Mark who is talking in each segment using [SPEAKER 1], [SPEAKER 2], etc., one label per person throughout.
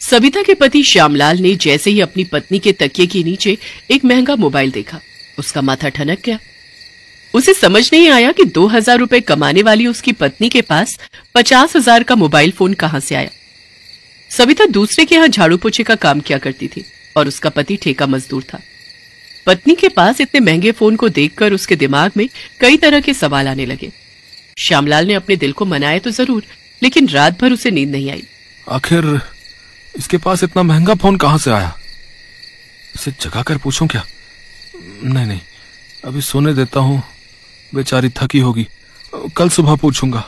[SPEAKER 1] सविता के पति श्यामलाल ने जैसे ही अपनी पत्नी के तकिए के नीचे एक महंगा मोबाइल देखा, उसका माथा ठनक गया। उसे समझ नहीं आया कि 2000 रुपए कमाने वाली उसकी पत्नी के पास 50,000 का मोबाइल फोन कहां से आया। सविता दूसरे के यहां झाड़ू पोछे का काम किया करती थी और उसका पति ठेका मजदूर था। पत्नी के पास इतने महंगे फोन को देखकर उसके दिमाग में कई तरह के सवाल आने लगे। श्यामलाल ने अपने दिल को मनाया तो जरूर, लेकिन रात भर उसे नींद नहीं आई।
[SPEAKER 2] आखिर इसके पास इतना महंगा फोन कहां से आया? इसे जगा कर पूछूं क्या? नहीं, अभी सोने देता हूं, बेचारी थकी होगी, कल सुबह पूछूंगा।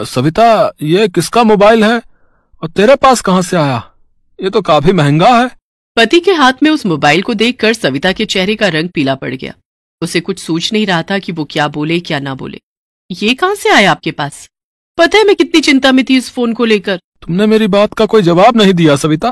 [SPEAKER 2] सविता, ये किसका मोबाइल है और तेरे पास कहां से आया? ये तो काफी महंगा है।
[SPEAKER 1] पति के हाथ में उस मोबाइल को देखकर सविता के चेहरे का रंग पीला पड़ गया। उसे कुछ सूझ नहीं रहा था कि वो क्या बोले क्या ना बोले। ये कहां से आया आपके पास? पता है मैं कितनी चिंता में थी इस फोन को लेकर।
[SPEAKER 2] तुमने मेरी बात का कोई जवाब नहीं दिया सविता।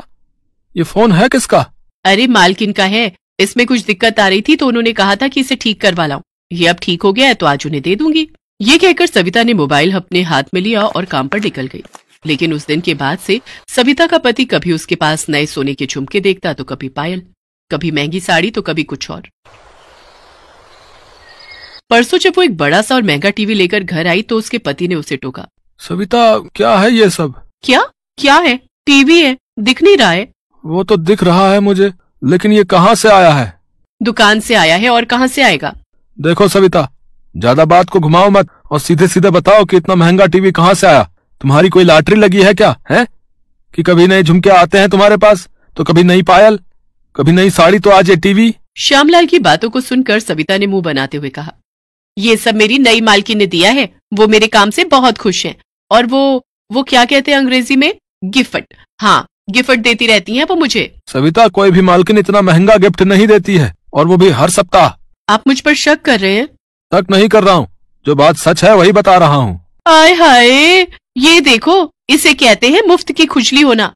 [SPEAKER 2] ये फोन है किसका?
[SPEAKER 1] अरे मालकिन का है। इसमें कुछ दिक्कत आ रही थी तो उन्होंने कहा था कि इसे ठीक करवा लाऊं। ये अब ठीक हो गया है तो आज उन्हें दे दूंगी। ये कहकर सविता ने मोबाइल अपने हाथ में लिया और काम पर निकल गई। लेकिन उस दिन के बाद से सविता का पति कभी उसके पास नए सोने के झुमके देखता तो कभी पायल, कभी महंगी साड़ी तो कभी कुछ और। परसों जब वो एक बड़ा सा और महंगा टीवी लेकर घर आई तो उसके पति ने उसे टोका।
[SPEAKER 2] सविता, क्या है ये सब?
[SPEAKER 1] क्या है? टीवी है, दिख नहीं रहा है?
[SPEAKER 2] वो तो दिख रहा है मुझे, लेकिन ये कहां से आया है?
[SPEAKER 1] दुकान से आया है, और कहां से आएगा?
[SPEAKER 2] देखो सविता, ज्यादा बात को घुमाओ मत और सीधे सीधे बताओ कि इतना महंगा टीवी कहां से आया। तुम्हारी कोई लॉटरी लगी है क्या? है कि कभी नए झुमके आते हैं तुम्हारे पास तो कभी नई पायल, कभी नई साड़ी, तो आज ये टीवी।
[SPEAKER 1] श्यामलाल की बातों को सुनकर सविता ने मुंह बनाते हुए कहा, ये सब मेरी नई मालकिन ने दिया है। वो मेरे काम से बहुत खुश हैं और वो क्या कहते हैं अंग्रेजी में? गिफ्ट। हाँ, गिफ्ट देती रहती हैं वो मुझे।
[SPEAKER 2] सविता, कोई भी मालकिन इतना महंगा गिफ्ट नहीं देती है, और वो भी हर सप्ताह।
[SPEAKER 1] आप मुझ पर शक कर रहे हैं?
[SPEAKER 2] शक नहीं कर रहा हूँ, जो बात सच है वही बता रहा हूँ।
[SPEAKER 1] आय हाय, ये देखो, इसे कहते हैं मुफ्त की खुजली होना।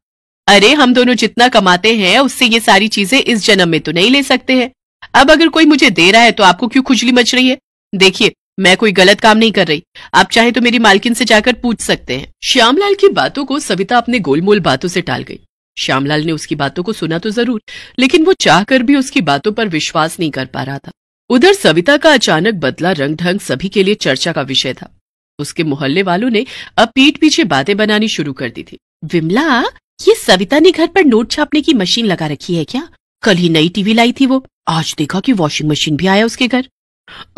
[SPEAKER 1] अरे हम दोनों जितना कमाते हैं उससे ये सारी चीजें इस जन्म में तो नहीं ले सकते हैं। अब अगर कोई मुझे दे रहा है तो आपको क्यों खुजली मच रही है? देखिए, मैं कोई गलत काम नहीं कर रही। आप चाहे तो मेरी मालकिन से जाकर पूछ सकते हैं। श्यामलाल की बातों को सविता अपने गोलमोल बातों से टाल गई। श्यामलाल ने उसकी बातों को सुना तो जरूर, लेकिन वो चाहकर भी उसकी बातों पर विश्वास नहीं कर पा रहा था। उधर सविता का अचानक बदला रंग ढंग सभी के लिए चर्चा का विषय था। उसके मोहल्ले वालों ने अब पीठ पीछे बातें बनानी शुरू कर दी थी। विमला, ये सविता ने घर पर नोट छापने की मशीन लगा रखी है क्या? कल ही नई टीवी लाई थी वो, आज देखा कि वॉशिंग मशीन भी आया उसके घर।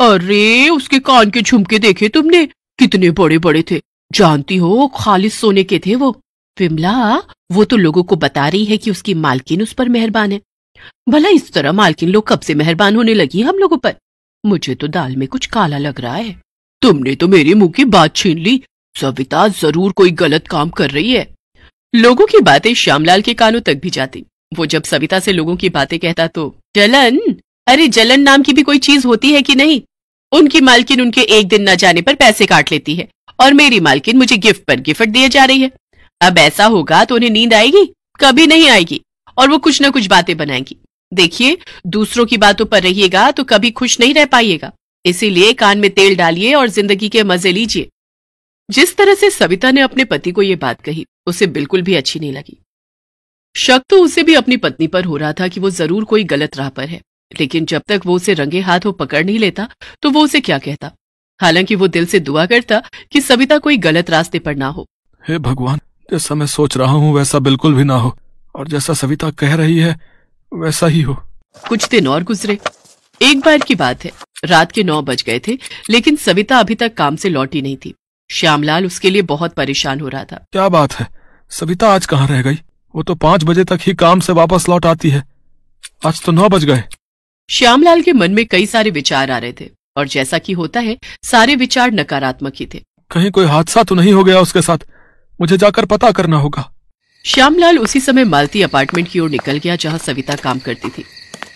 [SPEAKER 1] अरे उसके कान के झुमके देखे तुमने? कितने बड़े बड़े थे, जानती हो खालिस सोने के थे वो। विमला, वो तो लोगों को बता रही है कि उसकी मालकिन उस पर मेहरबान है। भला इस तरह मालकिन लोग कब से मेहरबान होने लगी हम लोगों पर? मुझे तो दाल में कुछ काला लग रहा है। तुमने तो मेरे मुंह की बात छीन ली। सविता जरूर कोई गलत काम कर रही है। लोगों की बातें श्यामलाल के कानों तक भी जाती। वो जब सविता से लोगों की बातें कहता तो जलन, अरे जलन नाम की भी कोई चीज होती है कि नहीं? उनकी मालकिन उनके एक दिन न जाने पर पैसे काट लेती है और मेरी मालकिन मुझे गिफ्ट पर गिफ्ट दिए जा रही है। अब ऐसा होगा तो उन्हें नींद आएगी? कभी नहीं आएगी, और वो कुछ न कुछ बातें बनाएंगी। देखिए, दूसरों की बातों पर रहिएगा तो कभी खुश नहीं रह पाइएगा। इसीलिए कान में तेल डालिए और जिंदगी के मजे लीजिए। जिस तरह से सविता ने अपने पति को ये बात कही उसे बिल्कुल भी अच्छी नहीं लगी। शक तो उसे भी अपनी पत्नी पर हो रहा था कि वो जरूर कोई गलत राह पर है, लेकिन जब तक वो उसे रंगे हाथों पकड़ नहीं लेता तो वो उसे क्या कहता। हालांकि वो दिल से दुआ करता कि सविता कोई गलत रास्ते पर ना हो।
[SPEAKER 2] हे भगवान, जैसा मैं सोच रहा हूँ वैसा बिल्कुल भी ना हो, और जैसा सविता कह रही है वैसा ही हो।
[SPEAKER 1] कुछ दिन और गुजरे। एक बार की बात है, रात के 9 बज गए थे, लेकिन सविता अभी तक काम से लौटी नहीं थी। श्यामलाल उसके लिए बहुत परेशान हो रहा था।
[SPEAKER 2] क्या बात है, सविता आज कहाँ रह गई? वो तो 5 बजे तक ही काम से वापस लौट आती है, आज तो 9 बज गए।
[SPEAKER 1] श्यामलाल के मन में कई सारे विचार आ रहे थे, और जैसा कि होता है सारे विचार नकारात्मक ही थे।
[SPEAKER 2] कहीं कोई हादसा तो नहीं हो गया उसके साथ? मुझे जाकर पता करना होगा।
[SPEAKER 1] श्यामलाल उसी समय मालती अपार्टमेंट की ओर निकल गया जहां सविता काम करती थी।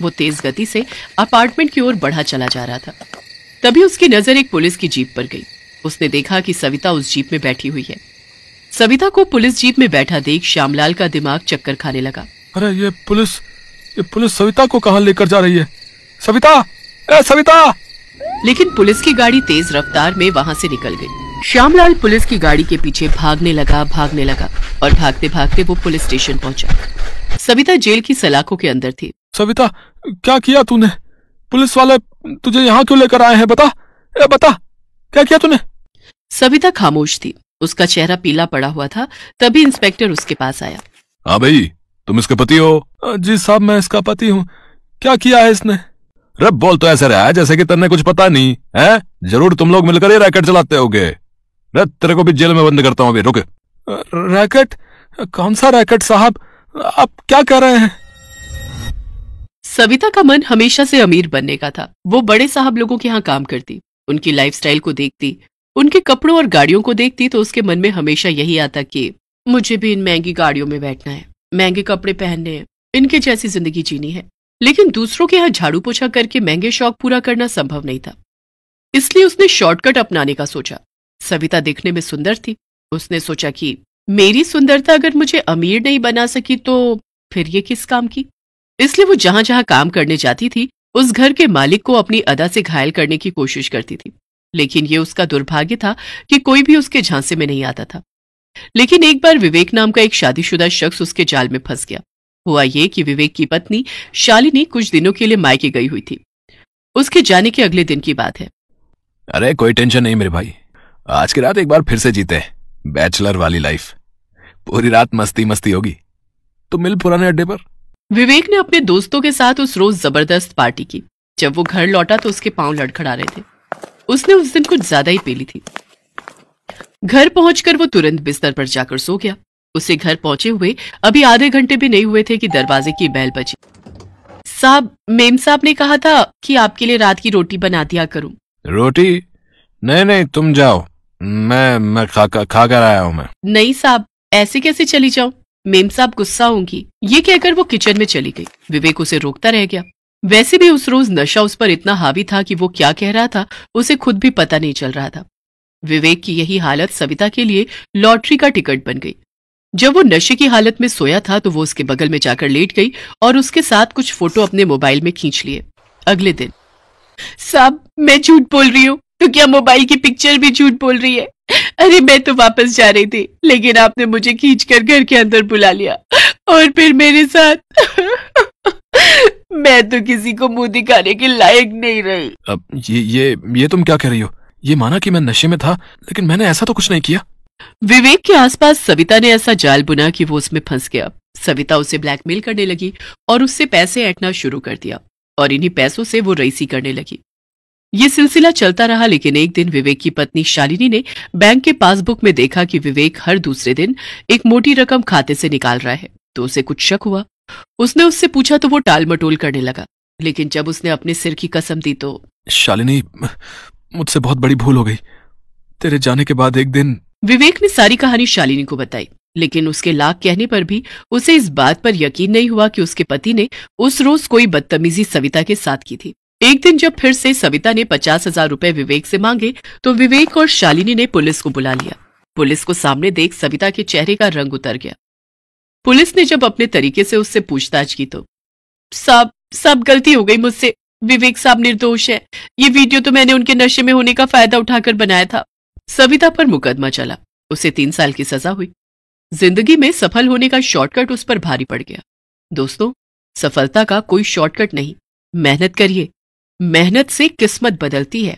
[SPEAKER 1] वो तेज गति से अपार्टमेंट की ओर बढ़ा चला जा रहा था। तभी उसकी नजर एक पुलिस की जीप पर गई। उसने देखा कि सविता उस जीप में बैठी हुई है। सविता को पुलिस जीप में बैठा देख श्यामलाल का दिमाग चक्कर खाने लगा।
[SPEAKER 2] अरे ये पुलिस सविता को कहाँ लेकर जा रही है? सविता, ए सविता!
[SPEAKER 1] लेकिन पुलिस की गाड़ी तेज रफ्तार में वहां से निकल गई। श्यामलाल पुलिस की गाड़ी के पीछे भागने लगा और भागते भागते वो पुलिस स्टेशन पहुंचा। सविता जेल की सलाखों के अंदर थी।
[SPEAKER 2] सविता, क्या किया तूने? पुलिस वाले तुझे यहाँ क्यों लेकर आए हैं? बता, क्या किया तूने?
[SPEAKER 1] सविता खामोश थी, उसका चेहरा पीला पड़ा हुआ था। तभी इंस्पेक्टर उसके पास आया।
[SPEAKER 2] हाँ भाई, तुम इसके पति हो? जी साहब, मैं इसका पति हूँ। क्या किया है इसने? रे बोल तो ऐसे रहा है जैसे कि तेने कुछ पता नहीं है। जरूर तुम लोग मिलकर ये रैकेट चलाते होगे। रे तेरे को भी जेल में बंद करता हूँ अभी, रुक। रैकेट? कौन सा रैकेट साहब? आप क्या कह रहे हैं?
[SPEAKER 1] सविता का मन हमेशा से अमीर बनने का था। वो बड़े साहब लोगों के यहाँ काम करती, उनकी लाइफस्टाइल को देखती, उनके कपड़ों और गाड़ियों को देखती तो उसके मन में हमेशा यही आता कि मुझे भी इन महंगी गाड़ियों में बैठना है, महंगे कपड़े पहनने हैं, इनके जैसी जिंदगी जीनी है। लेकिन दूसरों के यहाँ झाड़ू पोछा करके महंगे शौक पूरा करना संभव नहीं था। इसलिए उसने शॉर्टकट अपनाने का सोचा। सविता दिखने में सुंदर थी। उसने सोचा कि मेरी सुंदरता अगर मुझे अमीर नहीं बना सकी तो फिर ये किस काम की। इसलिए वो जहां जहां काम करने जाती थी उस घर के मालिक को अपनी अदा से घायल करने की कोशिश करती थी। लेकिन ये उसका दुर्भाग्य था कि कोई भी उसके झांसे में नहीं आता था। लेकिन एक बार विवेक नाम का एक शादीशुदा शख्स उसके जाल में फंस गया। हुआ ये कि विवेक की पत्नी शालिनी कुछ दिनों के लिए मायके गई हुई थी। उसके जाने के अगले दिन की बात है।
[SPEAKER 2] अरे कोई टेंशन नहीं मेरे भाई, आज की रात एक बार फिर से जीते, बैचलर वाली लाइफ, पूरी रात मस्ती मस्ती होगी। तो मिल पुराने अड्डे पर।
[SPEAKER 1] विवेक ने अपने दोस्तों के साथ उस रोज जबरदस्त पार्टी की। जब वो घर लौटा तो उसके पांव लड़खड़ा रहे थे। उसने उस दिन कुछ ज्यादा ही पी ली थी। घर पहुंचकर वो तुरंत बिस्तर पर जाकर सो गया। उसे घर पहुंचे हुए अभी आधे घंटे भी नहीं हुए थे कि दरवाजे की बेल बजी। साहब, मेम साहब ने कहा था कि आपके लिए रात की रोटी बना दिया करूं।
[SPEAKER 2] रोटी? नहीं, तुम जाओ, मैं खा कर आया हूं मैं।
[SPEAKER 1] नहीं साहब, ऐसे कैसे चली जाऊं? मेम साहब गुस्सा होंगी। ये कहकर वो किचन में चली गई। विवेक उसे रोकता रह गया। वैसे भी उस रोज नशा उस पर इतना हावी था कि वो क्या कह रहा था उसे खुद भी पता नहीं चल रहा था। विवेक की यही हालत सविता के लिए लॉटरी का टिकट बन गई। जब वो नशे की हालत में सोया था तो वो उसके बगल में जाकर लेट गई और उसके साथ कुछ फोटो अपने मोबाइल में खींच लिए। अगले दिन, साहब मैं झूठ बोल रही हूँ तो क्या मोबाइल की पिक्चर भी झूठ बोल रही है? अरे मैं तो वापस जा रही थी लेकिन आपने मुझे खींचकर घर के अंदर बुला लिया और फिर मेरे साथ मैं तो किसी को मुंह दिखाने के लायक नहीं रही।
[SPEAKER 2] अब ये तुम क्या कह रही हो? ये माना कि मैं नशे में था लेकिन मैंने ऐसा तो कुछ नहीं किया।
[SPEAKER 1] विवेक के आसपास सविता ने ऐसा जाल बुना कि वो उसमें फंस गया। सविता उसे ब्लैकमेल करने लगी और उससे पैसे ऐंठना शुरू कर दिया और इन्हीं पैसों से वो रईसी करने लगी। ये सिलसिला चलता रहा लेकिन एक दिन विवेक की पत्नी शालिनी ने बैंक के पासबुक में देखा कि विवेक हर दूसरे दिन एक मोटी रकम खाते से निकाल रहा है तो उसे कुछ शक हुआ। उसने उससे पूछा तो वो टाल मटोल करने लगा। लेकिन जब उसने अपने सिर की कसम दी तो
[SPEAKER 2] शालिनी, मुझसे बहुत बड़ी भूल हो गई। तेरे जाने के बाद एक दिन।
[SPEAKER 1] विवेक ने सारी कहानी शालिनी को बताई लेकिन उसके लाख कहने पर भी उसे इस बात पर यकीन नहीं हुआ कि उसके पति ने उस रोज कोई बदतमीजी सविता के साथ की थी। एक दिन जब फिर से सविता ने 50,000 रुपए विवेक से मांगे तो विवेक और शालिनी ने पुलिस को बुला लिया। पुलिस को सामने देख सविता के चेहरे का रंग उतर गया। पुलिस ने जब अपने तरीके से उससे पूछताछ की तो साहब गलती हो गई मुझसे, विवेक साहब निर्दोष है। ये वीडियो तो मैंने उनके नशे में होने का फायदा उठाकर बनाया था। सविता पर मुकदमा चला। उसे 3 साल की सजा हुई। जिंदगी में सफल होने का शॉर्टकट उस पर भारी पड़ गया। दोस्तों, सफलता का कोई शॉर्टकट नहीं। मेहनत करिए, मेहनत से किस्मत बदलती है।